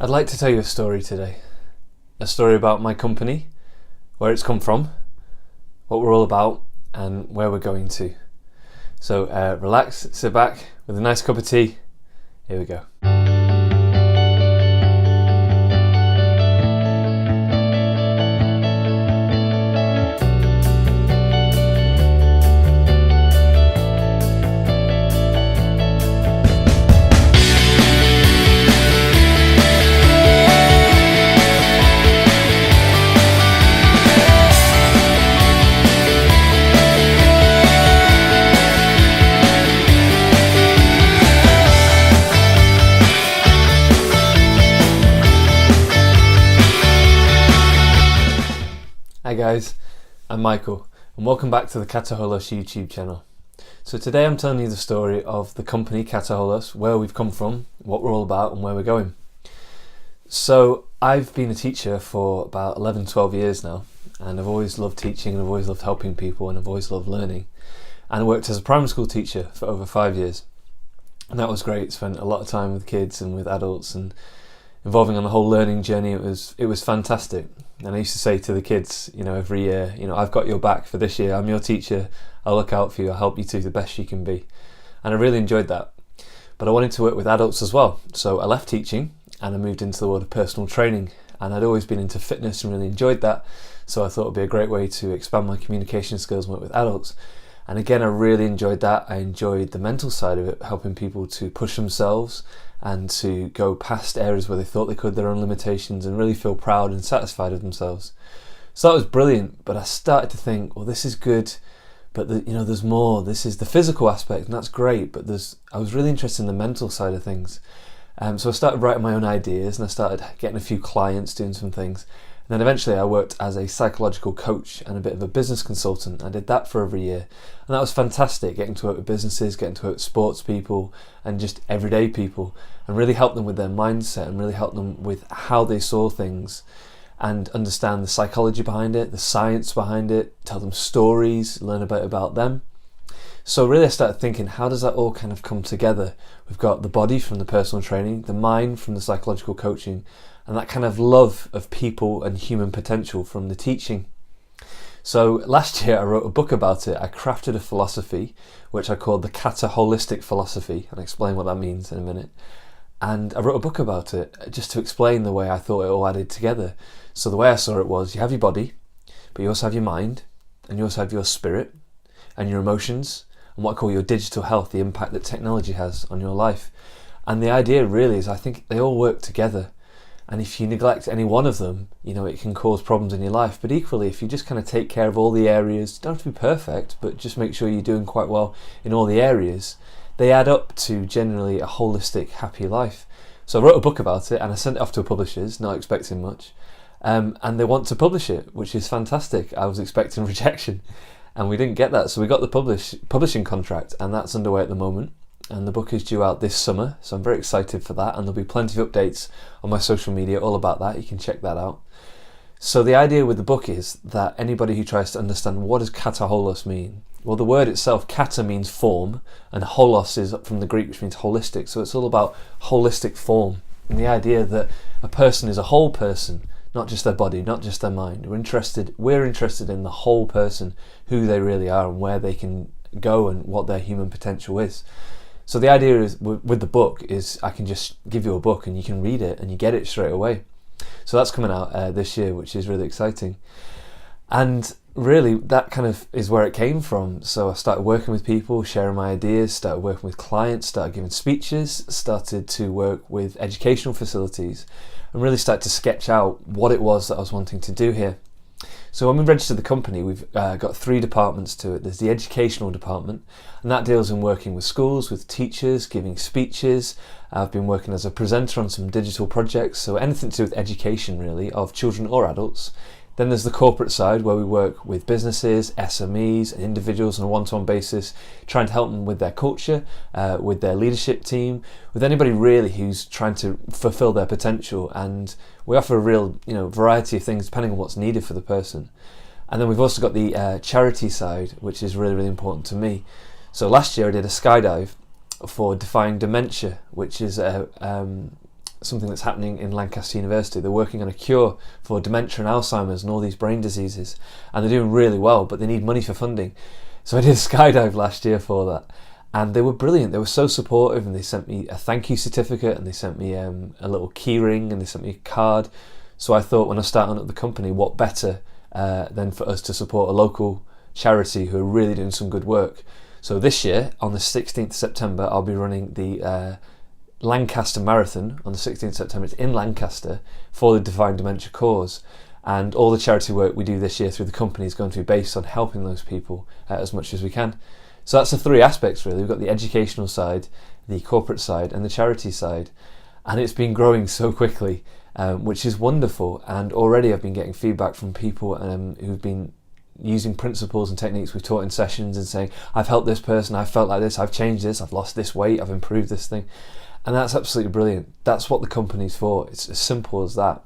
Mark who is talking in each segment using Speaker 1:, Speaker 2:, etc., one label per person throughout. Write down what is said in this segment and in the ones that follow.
Speaker 1: I'd like to tell you a story today. A story about my company, where it's come from, what we're all about, and where we're going to. So relax, sit back with a nice cup of tea. Here we go. Hi guys, I'm Michael and welcome back to the Kataholos YouTube channel. So today I'm telling you the story of the company Kataholos, where we've come from, what we're all about and where we're going. So I've been a teacher for about 11-12 years now, and I've always loved teaching and I've always loved helping people and I've always loved learning. And I worked as a primary school teacher for over 5 years, and that was great. Spent a lot of time with kids and with adults and involving on the whole learning journey. It was fantastic. And I used to say to the kids, every year, I've got your back for this year. I'm your teacher. I'll look out for you. I'll help you to the best you can be. And I really enjoyed that. But I wanted to work with adults as well. So I left teaching and I moved into the world of personal training. And I'd always been into fitness and really enjoyed that. So I thought it'd be a great way to expand my communication skills and work with adults. And again, I really enjoyed that. I enjoyed the mental side of it, helping people to push themselves and to go past areas where they thought they could, their own limitations, and really feel proud and satisfied with themselves. So that was brilliant, but I started to think, well, this is good, but there's more. This is the physical aspect, and that's great, but I was really interested in the mental side of things. So I started writing my own ideas, and I started getting a few clients, doing some things. And then eventually I worked as a psychological coach and a bit of a business consultant. I did that for over a year, and that was fantastic, getting to work with businesses, getting to work with sports people and just everyday people, and really help them with their mindset and really help them with how they saw things and understand the psychology behind it, the science behind it, tell them stories, learn a bit about them. So really I started thinking, how does that all kind of come together? We've got the body from the personal training, the mind from the psychological coaching, and that kind of love of people and human potential from the teaching. So last year I wrote a book about it. I crafted a philosophy which I called the Kataholistic philosophy, and I'll explain what that means in a minute. And I wrote a book about it just to explain the way I thought it all added together. So the way I saw it was, you have your body, but you also have your mind, and you also have your spirit and your emotions, and what I call your digital health, the impact that technology has on your life. And the idea really is, I think they all work together. And if you neglect any one of them, it can cause problems in your life. But equally, if you just kind of take care of all the areas, don't have to be perfect, but just make sure you're doing quite well in all the areas, they add up to generally a holistic, happy life. So I wrote a book about it and I sent it off to publishers, not expecting much. And they want to publish it, which is fantastic. I was expecting rejection and we didn't get that. So we got the publishing contract, and that's underway at the moment. And the book is due out this summer, so I'm very excited for that, and there'll be plenty of updates on my social media all about that. You can check that out. So the idea with the book is that anybody who tries to understand what does Kataholos mean, well, the word itself, kata means form, and holos is from the Greek, which means holistic, so it's all about holistic form, and the idea that a person is a whole person, not just their body, not just their mind. We're interested in the whole person, who they really are and where they can go and what their human potential is. So the idea is with the book is I can just give you a book and you can read it and you get it straight away. So that's coming out this year, which is really exciting. And really that kind of is where it came from. So I started working with people, sharing my ideas, started working with clients, started giving speeches, started to work with educational facilities, and really started to sketch out what it was that I was wanting to do here. So when we registered the company, we've got 3 departments to it. There's the educational department, and that deals in working with schools, with teachers, giving speeches. I've been working as a presenter on some digital projects, so anything to do with education really, of children or adults. Then there's the corporate side, where we work with businesses, SMEs and individuals on a one-to-one basis, trying to help them with their culture, with their leadership team, with anybody really who's trying to fulfill their potential. And we offer a real variety of things depending on what's needed for the person. And then we've also got the charity side, which is really, really important to me. So last year I did a skydive for Defying Dementia, which is a something that's happening in Lancaster University. They're working on a cure for dementia and Alzheimer's and all these brain diseases, and they're doing really well, but they need money for funding. So I did a skydive last year for that, and they were brilliant. They were so supportive, and they sent me a thank you certificate, and they sent me a little key ring, and they sent me a card. So I thought, when I started up the company, what better than for us to support a local charity who are really doing some good work. So this year, on the 16th of September, I'll be running the Lancaster Marathon on the 16th of September. It's in Lancaster for the Defying Dementia cause, and all the charity work we do this year through the company is going to be based on helping those people as much as we can. So that's the three aspects really. We've got the educational side, the corporate side, and the charity side, and it's been growing so quickly, which is wonderful. And already I've been getting feedback from people who've been using principles and techniques we've taught in sessions and saying, I've helped this person, I've felt like this, I've changed this, I've lost this weight, I've improved this thing. And that's absolutely brilliant. That's what the company's for. It's as simple as that.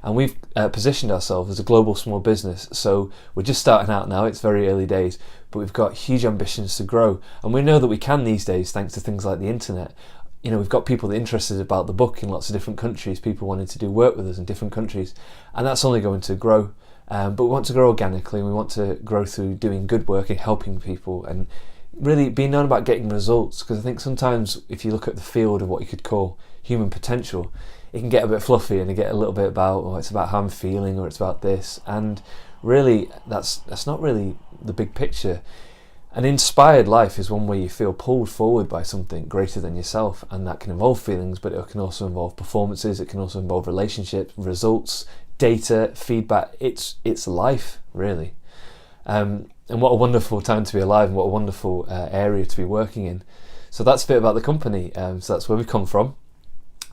Speaker 1: And we've positioned ourselves as a global small business. So we're just starting out now. It's very early days, but we've got huge ambitions to grow. And we know that we can these days, thanks to things like the internet. You know, we've got people that are interested about the book in lots of different countries, people wanting to do work with us in different countries. And that's only going to grow. But we want to grow organically, and we want to grow through doing good work and helping people, and really being known about getting results. Because I think sometimes if you look at the field of what you could call human potential, it can get a bit fluffy and it get a little bit about, oh, it's about how I'm feeling, or it's about this. And really, that's not really the big picture. An inspired life is one where you feel pulled forward by something greater than yourself, and that can involve feelings, but it can also involve performances, it can also involve relationships, results, data, feedback. It's life, really. And what a wonderful time to be alive, and what a wonderful area to be working in. So that's a bit about the company. So that's where we've come from.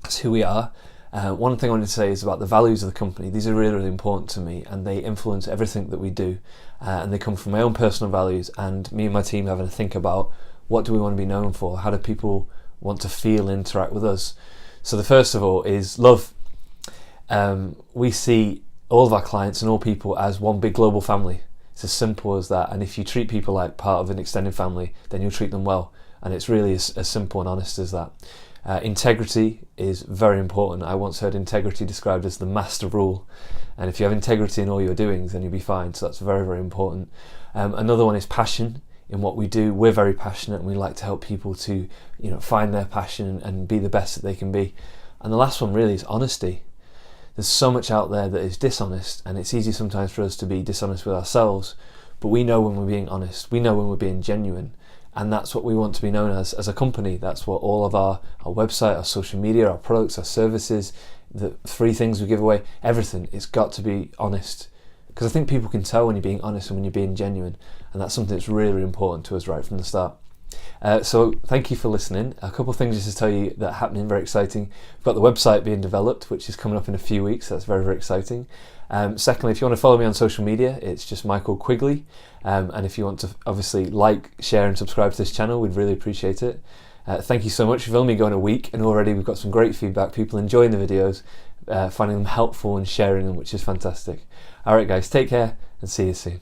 Speaker 1: That's who we are. One thing I wanted to say is about the values of the company. These are really, really important to me, and they influence everything that we do. And they come from my own personal values, and me and my team having to think about, what do we want to be known for? How do people want to feel and interact with us? So the first of all is love. We see all of our clients and all people as one big global family. It's as simple as that. And if you treat people like part of an extended family, then you'll treat them well. And it's really as simple and honest as that. Integrity is very important. I once heard integrity described as the master rule. And if you have integrity in all your doings, then you'll be fine. So that's very, very important. Another one is passion in what we do. We're very passionate, and we like to help people to, find their passion and be the best that they can be. And the last one really is honesty. There's so much out there that is dishonest, and it's easy sometimes for us to be dishonest with ourselves, but we know when we're being honest, we know when we're being genuine, and that's what we want to be known as a company. That's what all of our website, our social media, our products, our services, the free things we give away, everything, it's got to be honest. Because I think people can tell when you're being honest and when you're being genuine, and that's something that's really, really important to us right from the start. So thank you for listening. A couple of things just to tell you that are happening, very exciting. We've got the website being developed, which is coming up in a few weeks. That's very, very exciting. Secondly, if you want to follow me on social media, it's just Michael Quigley. And if you want to obviously like, share and subscribe to this channel, we'd really appreciate it. Thank you so much. We've only gone a week, and already we've got some great feedback. People enjoying the videos, finding them helpful and sharing them, which is fantastic. All right, guys, take care and see you soon.